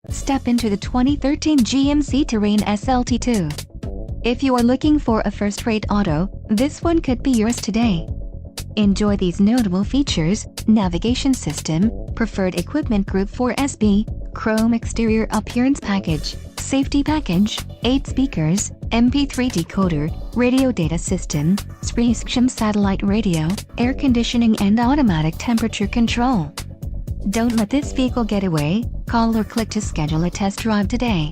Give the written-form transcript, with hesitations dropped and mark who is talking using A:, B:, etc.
A: Step into the 2013 GMC Terrain SLT-2. If you are looking for a first-rate auto, this one could be yours today. Enjoy these notable features: navigation system, preferred equipment group 4SB, chrome exterior appearance package, safety package, 8 speakers, MP3 decoder, radio data system, SRI satellite radio, air conditioning and automatic temperature control. Don't let this vehicle get away. Call or click to schedule a test drive today.